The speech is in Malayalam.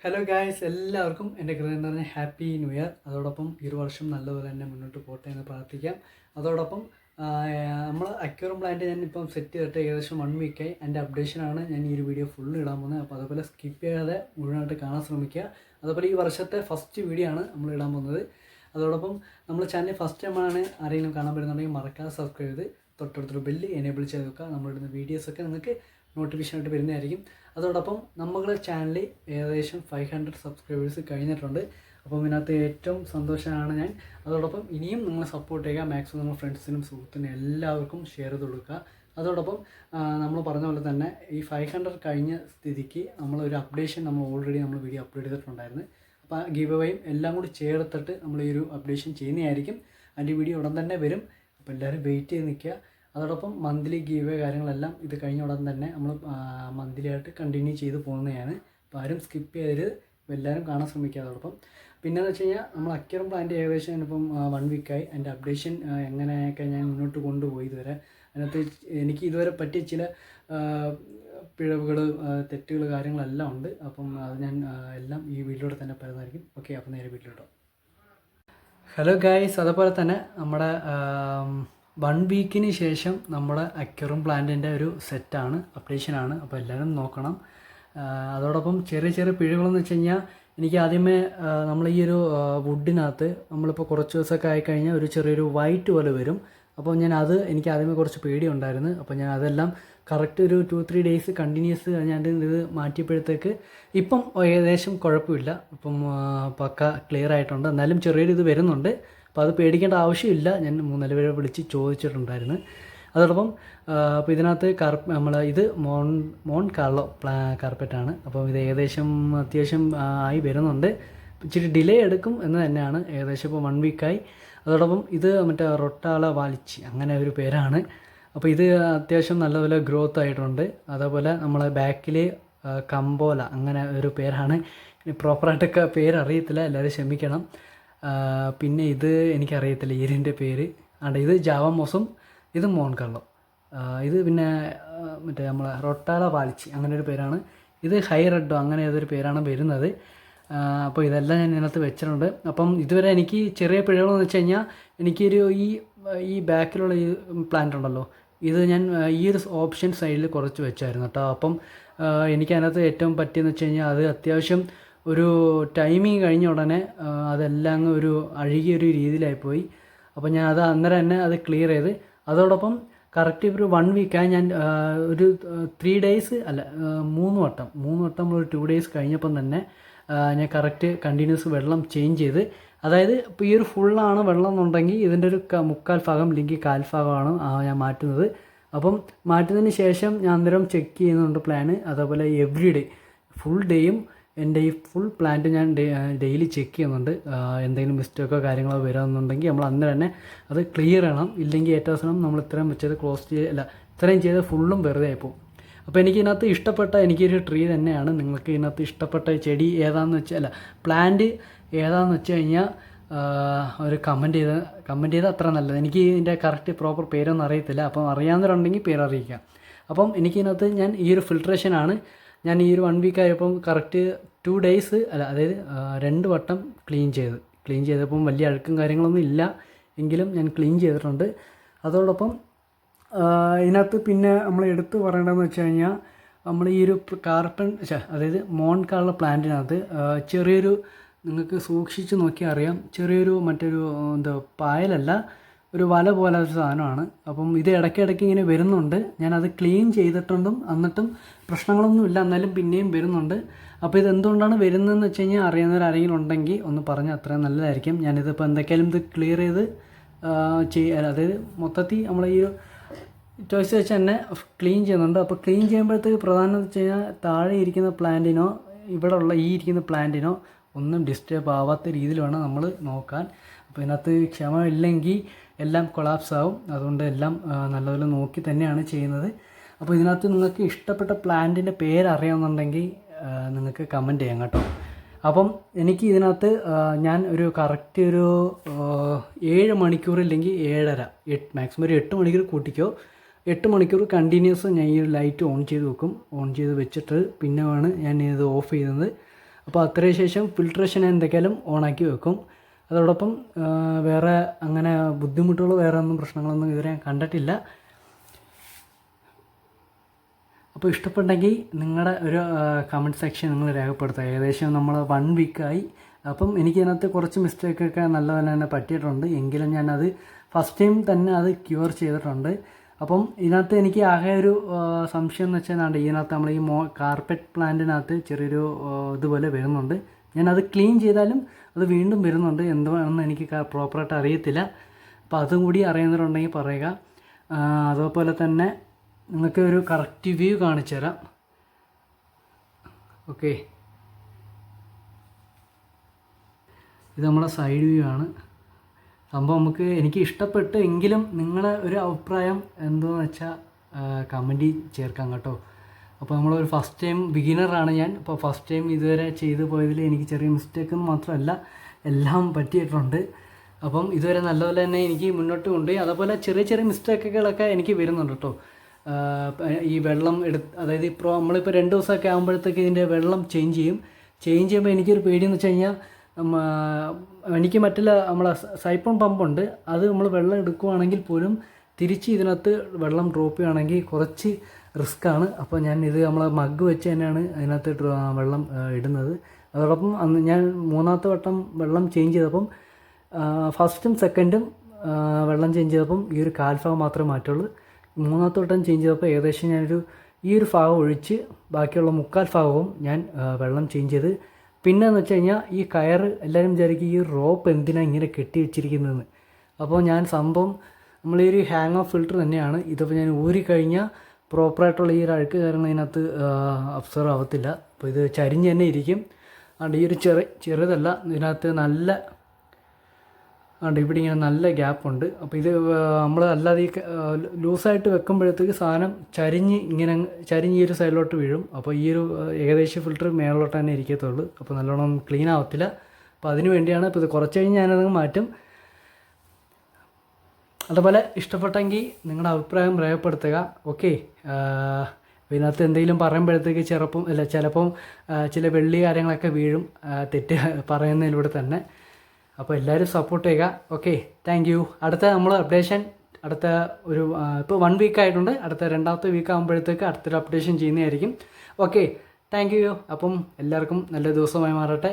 ഹലോ ഗായ്സ്, എല്ലാവർക്കും എൻ്റെ ഹൃദയം നിറഞ്ഞ ഹാപ്പി ന്യൂ ഇയർ. അതോടൊപ്പം ഈ ഒരു വർഷം നല്ലപോലെ തന്നെ മുന്നോട്ട് പോട്ടെ എന്ന് പ്രാർത്ഥിക്കാം. അതോടൊപ്പം നമ്മൾ അക്യൂറം പ്ലാന്റ് ഞാനിപ്പം സെറ്റ് ചെയ്തിട്ട് ഏകദേശം 1 വീക്കായി. എൻ്റെ അപ്ഡേഷനാണ് ഞാൻ ഈ ഒരു വീഡിയോ ഫുള്ള് ഇടാൻ പോകുന്നത്. അപ്പോൾ അതുപോലെ സ്കിപ്പ് ചെയ്യാതെ മുഴുവനായിട്ട് കാണാൻ ശ്രമിക്കുക. അതുപോലെ ഈ വർഷത്തെ ഫസ്റ്റ് വീഡിയോ ആണ് നമ്മൾ ഇടാൻ പോകുന്നത്. അതോടൊപ്പം നമ്മൾ ചാനൽ ഫസ്റ്റ് ടൈമാണ് ആരെങ്കിലും കാണാൻ പറ്റുന്നുണ്ടെങ്കിൽ മറക്കാതെ സബ്സ്ക്രൈബ് ചെയ്ത് തൊട്ടടുത്തൊരു ബെല്ല് എനേബിൾ ചെയ്ത് വെക്കുക. നമ്മളിടുന്ന വീഡിയോസൊക്കെ നിങ്ങൾക്ക് നോട്ടിഫിക്കേഷനായിട്ട് വരുന്നതായിരിക്കും. അതോടൊപ്പം നമ്മുടെ ചാനലിൽ ഏകദേശം 500 സബ്സ്ക്രൈബേഴ്സ് കഴിഞ്ഞിട്ടുണ്ട്. അപ്പം ഇതിനകത്ത് ഏറ്റവും സന്തോഷമാണ് ഞാൻ. അതോടൊപ്പം ഇനിയും നിങ്ങൾ സപ്പോർട്ട് ചെയ്യുക. മാക്സിമം നമ്മൾ ഫ്രണ്ട്സിനും സുഹൃത്തിനും എല്ലാവർക്കും ഷെയർ ചെയ്ത് കൊടുക്കുക. അതോടൊപ്പം നമ്മൾ പറഞ്ഞ പോലെ തന്നെ ഈ 500 കഴിഞ്ഞ സ്ഥിതിക്ക് നമ്മളൊരു അപ്ഡേഷൻ നമ്മൾ വീഡിയോ അപ്ലോഡ് ചെയ്തിട്ടുണ്ടായിരുന്നു. അപ്പോൾ ആ ഗീവ് അവേയും എല്ലാം കൂടി ചേർത്തിട്ട് നമ്മൾ ഈ ഒരു അപ്ഡേഷൻ ചെയ്യുന്നതായിരിക്കും. അതിൻ്റെ വീഡിയോ ഉടൻ തന്നെ വരും. അപ്പോൾ എല്ലാവരും വെയിറ്റ് ചെയ്ത് നിൽക്കുക. അതോടൊപ്പം മന്ത്ലി ഗീവ് കാര്യങ്ങളെല്ലാം ഇത് കഴിഞ്ഞ ഉടൻ തന്നെ നമ്മൾ മന്ത്ലി ആയിട്ട് കണ്ടിന്യൂ ചെയ്ത് പോകുന്നതാണ്. അപ്പോൾ ആരും സ്കിപ്പ് ചെയ്തത് എല്ലാവരും കാണാൻ ശ്രമിക്കുക. അതോടൊപ്പം പിന്നെയെന്ന് വെച്ച് കഴിഞ്ഞാൽ നമ്മൾ അക്യൂറം പ്ലാന്റ് ഏകദേശം ഇപ്പം 1 വീക്കായി. അതിൻ്റെ അപ്ഡേഷൻ എങ്ങനെയൊക്കെ ഞാൻ മുന്നോട്ട് കൊണ്ടുപോയി ഇതുവരെ. അതിനകത്ത് എനിക്ക് ഇതുവരെ പറ്റിയ ചില പിഴവുകൾ, തെറ്റുകൾ കാര്യങ്ങളെല്ലാം ഉണ്ട്. അപ്പം അത് ഞാൻ എല്ലാം ഈ വീഡിയോയുടെ തന്നെ പറയുന്നതായിരിക്കും. ഓക്കെ, അപ്പോൾ നേരെ വീഡിയോട്ടോ. ഹലോ ഗായ്സ്, അതുപോലെ തന്നെ നമ്മുടെ 1 വീക്കിന് ശേഷം നമ്മുടെ അക്യൂറം പ്ലാന്റിൻ്റെ ഒരു സെറ്റാണ്, അപ്ഡേഷനാണ്. അപ്പോൾ എല്ലാവരും നോക്കണം. അതോടൊപ്പം ചെറിയ ചെറിയ പിഴവുകളെന്ന് വെച്ച് കഴിഞ്ഞാൽ എനിക്ക് ആദ്യമേ നമ്മൾ ഈ ഒരു വുഡിനകത്ത് നമ്മളിപ്പോൾ കുറച്ച് ദിവസമൊക്കെ ആയിക്കഴിഞ്ഞാൽ ഒരു ചെറിയൊരു വൈറ്റ് പോലെ വരും. അപ്പോൾ എനിക്ക് ആദ്യമേ കുറച്ച് പേടിയുണ്ടായിരുന്നു. അപ്പോൾ ഞാൻ അതെല്ലാം കറക്റ്റ് ഒരു 2-3 ഡേയ്സ് കണ്ടിന്യൂസ് ഞാൻ ഇത് മാറ്റിയപ്പോഴത്തേക്ക് ഇപ്പം ഏകദേശം കുഴപ്പമില്ല. ഇപ്പം പക്ക ക്ലിയർ ആയിട്ടുണ്ട്. എന്നാലും ചെറിയൊരു ഇത് വരുന്നുണ്ട്. അപ്പോൾ അത് പേടിക്കേണ്ട ആവശ്യമില്ല. ഞാൻ 3-4 പേരെ വിളിച്ച് ചോദിച്ചിട്ടുണ്ടായിരുന്നു. അതോടൊപ്പം അപ്പോൾ ഇതിനകത്ത് ഇത് മോൺ കാർലോ കാർപ്പറ്റാണ്. അപ്പോൾ ഇത് ഏകദേശം അത്യാവശ്യം ആയി വരുന്നുണ്ട്. ഇച്ചിരി ഡിലേ എടുക്കും എന്ന് തന്നെയാണ്. ഏകദേശം ഇപ്പോൾ 1 വീക്കായി. അതോടൊപ്പം ഇത് മറ്റേ റൊട്ടാള വാലിച്ചി അങ്ങനെ ഒരു പേരാണ്. അപ്പോൾ ഇത് അത്യാവശ്യം നല്ലപോലെ ഗ്രോത്ത് ആയിട്ടുണ്ട്. അതേപോലെ നമ്മളെ ബാക്കിൽ കമ്പോല അങ്ങനെ ഒരു പേരാണ്. പ്രോപ്പറായിട്ടൊക്കെ പേരറിയത്തില്ല, എല്ലാവരും ക്ഷമിക്കണം. പിന്നെ ഇത് എനിക്കറിയത്തില്ല ഇതിൻ്റെ പേര്. ഇത് ജാവമോസും ഇത് മോൺകള്ളോ. ഇത് പിന്നെ മറ്റേ നമ്മളെ റൊട്ടാല പാലിച്ചി അങ്ങനെ ഒരു പേരാണ്. ഇത് ഹൈ റെഡോ അങ്ങനെ ഏതൊരു പേരാണ് വരുന്നത്. അപ്പോൾ ഇതെല്ലാം ഞാൻ ഇതിനകത്ത് വെച്ചിട്ടുണ്ട്. അപ്പം ഇതുവരെ എനിക്ക് ചെറിയ പിഴകളെന്ന് വെച്ച് കഴിഞ്ഞാൽ എനിക്കൊരു ഈ ബാക്കിലുള്ള ഈ പ്ലാന്റ് ഉണ്ടല്ലോ, ഇത് ഞാൻ ഈ ഒരു ഓപ്ഷൻ സൈഡിൽ കുറച്ച് വെച്ചായിരുന്നു കേട്ടോ. അപ്പം എനിക്കതിനകത്ത് ഏറ്റവും പറ്റിയെന്ന് വെച്ച് കഴിഞ്ഞാൽ അത് അത്യാവശ്യം ഒരു ടൈമിങ് കഴിഞ്ഞ ഉടനെ അതെല്ലാം അങ്ങ് ഒരു അഴുകിയൊരു രീതിയിലായിപ്പോയി. അപ്പോൾ ഞാൻ അത് അന്നേരം തന്നെ അത് ക്ലിയർ ചെയ്ത്. അതോടൊപ്പം കറക്റ്റ് ഒരു 1 വീക്കായി. ഞാൻ ഒരു 3 ഡേയ്സ് അല്ല 3 വട്ടം ഒരു 2 ഡേയ്സ് കഴിഞ്ഞപ്പം തന്നെ ഞാൻ കറക്റ്റ് കണ്ടിന്യൂസ് വെള്ളം ചേഞ്ച് ചെയ്ത്. അതായത് ഇപ്പോൾ ഈ ഒരു ഫുള്ളാണ് വെള്ളം എന്നുണ്ടെങ്കിൽ ഇതിൻ്റെ ഒരു 3/4 ഭാഗം അല്ലെങ്കിൽ 1/4 ഭാഗമാണ് ഞാൻ മാറ്റുന്നത്. അപ്പം മാറ്റുന്നതിന് ശേഷം ഞാൻ അന്നേരം ചെക്ക് ചെയ്യുന്നുണ്ട് പ്ലാന്. അതേപോലെ എവറി ഡേ ഫുൾ ഡേയും എൻ്റെ ഈ ഫുൾ പ്ലാന്റ് ഞാൻ ഡെയിലി ചെക്ക് ചെയ്യുന്നുണ്ട്. എന്തെങ്കിലും മിസ്റ്റേക്കോ കാര്യങ്ങളോ വരുമെന്നുണ്ടെങ്കിൽ നമ്മൾ അന്ന് തന്നെ അത് ക്ലിയർ ചെയ്യണം. ഇല്ലെങ്കിൽ ഏറ്റവും അവസാനം നമ്മൾ ഇത്രയും വെച്ചത് ഇത്രയും ചെയ്ത് ഫുള്ളും വെറുതെ ആയിപ്പോവും. അപ്പോൾ എനിക്കിതിനകത്ത് ഇഷ്ടപ്പെട്ട എനിക്കൊരു ട്രീ തന്നെയാണ്. നിങ്ങൾക്ക് ഇതിനകത്ത് ഇഷ്ടപ്പെട്ട ചെടി ഏതാണെന്ന് വെച്ചാൽ പ്ലാന്റ് ഏതാണെന്ന് വെച്ച് കഴിഞ്ഞാൽ ഒരു കമൻറ്റ് ചെയ്ത് അത്ര നല്ലത്. എനിക്ക് ഇതിൻ്റെ കറക്റ്റ് പ്രോപ്പർ പേരൊന്നും അറിയത്തില്ല. അപ്പം അറിയാവുന്നവരുണ്ടെങ്കിൽ പേരറിയിക്കാം. അപ്പം എനിക്കിതിനകത്ത് ഞാൻ ഈ ഒരു ഫിൽട്രേഷനാണ് ഞാൻ ഈ ഒരു 1 വീക്കായപ്പം കറക്റ്റ് 2 ഡേയ്സ് അതായത് 2 വട്ടം ക്ലീൻ ചെയ്തപ്പം വലിയ അഴുക്കും കാര്യങ്ങളൊന്നും ഇല്ല എങ്കിലും ഞാൻ ക്ലീൻ ചെയ്തിട്ടുണ്ട്. അതോടൊപ്പം ഇതിനകത്ത് പിന്നെ നമ്മൾ എടുത്ത് പറയേണ്ടതെന്ന് വെച്ച് കഴിഞ്ഞാൽ നമ്മൾ ഈ ഒരു അതായത് മോൺകാളുടെ പ്ലാന്റിനകത്ത് ചെറിയൊരു നിങ്ങൾക്ക് സൂക്ഷിച്ച് നോക്കിയാൽ അറിയാം, ചെറിയൊരു മറ്റൊരു പായലല്ല, ഒരു വല പോലെ ഒരു സാധനമാണ്. അപ്പം ഇത് ഇടയ്ക്കിടയ്ക്ക് ഇങ്ങനെ വരുന്നുണ്ട്. ഞാനത് ക്ലീൻ ചെയ്തിട്ടുണ്ടും എന്നിട്ടും പ്രശ്നങ്ങളൊന്നുമില്ല, എന്നാലും പിന്നെയും വരുന്നുണ്ട്. അപ്പോൾ ഇത് എന്തുകൊണ്ടാണ് വരുന്നതെന്ന് വെച്ച് കഴിഞ്ഞാൽ അറിയുന്നവരാരെങ്കിലും ഉണ്ടെങ്കിൽ ഒന്ന് പറഞ്ഞാൽ അത്രയും നല്ലതായിരിക്കും. ഞാനിതിപ്പോൾ എന്തൊക്കെയാലും ഇത് ക്ലിയർ ചെയ്ത് അതായത് മൊത്തത്തിൽ നമ്മൾ ഈ ചോയ്സ് വെച്ച് തന്നെ ക്ലീൻ ചെയ്യുന്നുണ്ട്. അപ്പോൾ ക്ലീൻ ചെയ്യുമ്പോഴത്തേക്ക് പ്രധാനം എന്ന് വെച്ച് കഴിഞ്ഞാൽ താഴെ ഇരിക്കുന്ന പ്ലാന്റിനോ ഈ ഇരിക്കുന്ന പ്ലാന്റിനോ ഒന്നും ഡിസ്റ്റർബ് ആവാത്ത രീതിയിൽ വേണം നമ്മൾ നോക്കാൻ. അപ്പോൾ ഇതിനകത്ത് ക്ഷമയില്ലെങ്കിൽ എല്ലാം കൊളാപ്സ് ആവും. അതുകൊണ്ട് എല്ലാം നല്ലപോലെ നോക്കി തന്നെയാണ് ചെയ്യുന്നത്. അപ്പോൾ ഇതിനകത്ത് നിങ്ങൾക്ക് ഇഷ്ടപ്പെട്ട പ്ലാന്റിൻ്റെ പേരറിയാമെന്നുണ്ടെങ്കിൽ നിങ്ങൾക്ക് കമൻറ്റ് ചെയ്യാം കേട്ടോ. അപ്പം എനിക്ക് ഇതിനകത്ത് ഞാൻ ഒരു കറക്റ്റ് ഒരു 7 മണിക്കൂർ ഇല്ലെങ്കിൽ 7.5 മാക്സിമം ഒരു 8 മണിക്കൂർ കൂട്ടിക്കോ. 8 മണിക്കൂർ കണ്ടിന്യൂസ് ഞാൻ ഈ ലൈറ്റ് ഓൺ ചെയ്ത് വെക്കും. ഓൺ ചെയ്ത് വെച്ചിട്ട് പിന്നെ ഞാൻ ഇത് ഓഫ് ചെയ്യുന്നത്. അപ്പോൾ അത്രയും ശേഷം ഫിൽട്രേഷൻ എന്തൊക്കെയാലും ഓണാക്കി വെക്കും. അതോടൊപ്പം വേറെ അങ്ങനെ ബുദ്ധിമുട്ടുകൾ വേറെ ഒന്നും പ്രശ്നങ്ങളൊന്നും ഇതുവരെ ഞാൻ കണ്ടിട്ടില്ല. അപ്പോൾ ഇഷ്ടപ്പെട്ടെങ്കിൽ നിങ്ങളുടെ ഒരു കമൻറ്റ് സെക്ഷൻ നിങ്ങൾ രേഖപ്പെടുത്തുക. ഏകദേശം നമ്മൾ 1 വീക്കായി. അപ്പം എനിക്കതിനകത്ത് കുറച്ച് മിസ്റ്റേക്കൊക്കെ നല്ലപോലെ തന്നെ പറ്റിയിട്ടുണ്ട്. എങ്കിലും ഞാനത് ഫസ്റ്റ് ടൈം തന്നെ അത് ക്യൂർ ചെയ്തിട്ടുണ്ട്. അപ്പം ഇതിനകത്ത് എനിക്ക് ആകെ ഒരു സംശയം എന്ന് വെച്ചാൽ ഇതിനകത്ത് നമ്മൾ ഈ കാർപ്പറ്റ് പ്ലാന്റിനകത്ത് ചെറിയൊരു ഇതുപോലെ വരുന്നുണ്ട്. ഞാനത് ക്ലീൻ ചെയ്താലും അത് വീണ്ടും വരുന്നുണ്ട്. എന്താണെന്ന് എനിക്ക് പ്രോപ്പറായിട്ട് അറിയത്തില്ല. അപ്പോൾ അതും കൂടി അറിയുന്നവരുണ്ടെങ്കിൽ പറയുക. അതുപോലെ തന്നെ നിങ്ങൾക്ക് ഒരു കറക്റ്റ് വ്യൂ കാണിച്ചു തരാം. ഓക്കെ, ഇത് നമ്മളെ സൈഡ് വ്യൂ ആണ്. സംഭവം എനിക്ക് ഇഷ്ടപ്പെട്ട്. എങ്കിലും നിങ്ങളുടെ ഒരു അഭിപ്രായം എന്താണെന്ന് വെച്ചാൽ കമൻറ്റിൽ ചേർക്കാം കേട്ടോ. അപ്പോൾ നമ്മളൊരു ഫസ്റ്റ് ടൈം ബിഗിനറാണ് ഞാൻ. അപ്പോൾ ഫസ്റ്റ് ടൈം ഇതുവരെ ചെയ്തു പോയതിൽ എനിക്ക് ചെറിയ മിസ്റ്റേക്കൊന്നും മാത്രമല്ല, എല്ലാം പറ്റിയിട്ടുണ്ട്. അപ്പം ഇതുവരെ നല്ലപോലെ തന്നെ എനിക്ക് മുന്നോട്ട് കൊണ്ടുപോയി. അതുപോലെ ചെറിയ ചെറിയ മിസ്റ്റേക്കുകളൊക്കെ എനിക്ക് വരുന്നുണ്ട് കേട്ടോ. ഈ വെള്ളം അതായത് ഇപ്പോൾ നമ്മളിപ്പോൾ 2 ദിവസമൊക്കെ ആകുമ്പോഴത്തേക്ക് ഇതിൻ്റെ വെള്ളം ചേഞ്ച് ചെയ്യുമ്പോൾ എനിക്കൊരു പേടിയെന്ന് വെച്ച് കഴിഞ്ഞാൽ എനിക്ക് നമ്മളെ സൈഫോൺ പമ്പുണ്ട്. അത് നമ്മൾ വെള്ളം എടുക്കുകയാണെങ്കിൽ പോലും തിരിച്ച് ഇതിനകത്ത് വെള്ളം ഡ്രോപ്പ് ചെയ്യുകയാണെങ്കിൽ കുറച്ച് റിസ്ക്കാണ്. അപ്പോൾ ഞാൻ ഇത് നമ്മളെ മഗ് വെച്ച് തന്നെയാണ് അതിനകത്ത് വെള്ളം ഇടുന്നത്. അതോടൊപ്പം ഞാൻ 3ാമത്തെ വട്ടം വെള്ളം ചേഞ്ച് ചെയ്തപ്പം ഫസ്റ്റും സെക്കൻഡും വെള്ളം ചേഞ്ച് ചെയ്തപ്പം ഈ ഒരു കാൽഭാഗം മാത്രമേ മാറ്റുള്ളൂ. 3ാമത്തെ വട്ടം ചേഞ്ച് ചെയ്തപ്പോൾ ഏകദേശം ഞാനൊരു ഈ ഒരു ഭാഗം ഒഴിച്ച് ബാക്കിയുള്ള 3/4 ഭാഗവും ഞാൻ വെള്ളം ചേഞ്ച് ചെയ്ത്. പിന്നെ എന്ന് വെച്ച് കഴിഞ്ഞാൽ ഈ കയറ് എല്ലാവരും വിചാരിക്കും ഈ റോപ്പ് എന്തിനാണ് ഇങ്ങനെ കെട്ടി വെച്ചിരിക്കുന്നതെന്ന്. അപ്പോൾ ഞാൻ സംഭവം നമ്മളീ ഒരു ഹാങ് ഓഫ് ഫിൽറ്റർ തന്നെയാണ്. ഇതിപ്പോൾ ഞാൻ ഊരിക്കഴിഞ്ഞാൽ പ്രോപ്പറായിട്ടുള്ള ഈ ഒരു അഴുക്ക് കാരണം ഇതിനകത്ത് അബ്സർവ് ആവത്തില്ല. അപ്പോൾ ഇത് ചരിഞ്ഞ് തന്നെ ഇരിക്കും. അതുകൊണ്ട് ഈ ഒരു ചെറുതല്ല, ഇതിനകത്ത് നല്ല ഇവിടെ ഇങ്ങനെ നല്ല ഗ്യാപ്പുണ്ട്. അപ്പോൾ ഇത് നമ്മൾ അല്ലാതെ ഈ ലൂസായിട്ട് വെക്കുമ്പോഴത്തേക്ക് സാധനം ചരിഞ്ഞ് ഈ ഒരു സൈഡിലോട്ട് വീഴും. അപ്പോൾ ഈ ഒരു ഏകദേശം ഫിൽറ്റർ മേളിലോട്ട് തന്നെ ഇരിക്കത്തുള്ളൂ. അപ്പോൾ നല്ലോണം ക്ലീൻ ആവത്തില്ല. അപ്പോൾ അതിന് വേണ്ടിയാണ്. ഇപ്പോൾ ഇത് കുറച്ച് കഴിഞ്ഞ് ഞാനത് മാറ്റും. അതുപോലെ ഇഷ്ടപ്പെട്ടെങ്കിൽ നിങ്ങളുടെ അഭിപ്രായം രേഖപ്പെടുത്തുക. ഓക്കെ, ഇതിനകത്ത് എന്തെങ്കിലും പറയുമ്പോഴത്തേക്ക് ചിലപ്പം ചില വെള്ളി കാര്യങ്ങളൊക്കെ വീഴും തെറ്റ് പറയുന്നതിലൂടെ തന്നെ. അപ്പോൾ എല്ലാവരും സപ്പോർട്ട് ചെയ്യുക. Okay, thank you. അടുത്ത നമ്മൾ അപ്ഡേഷൻ അടുത്ത ഒരു ഇപ്പോൾ 1 വീക്ക് ആയിട്ടുണ്ട്. അടുത്ത 2ാമത്തെ വീക്ക് ആകുമ്പോഴത്തേക്ക് അടുത്തൊരു അപ്ഡേഷൻ ചെയ്യുന്നതായിരിക്കും. Okay, thank you. അപ്പം എല്ലാവർക്കും നല്ല ദിവസമായി മാറട്ടെ.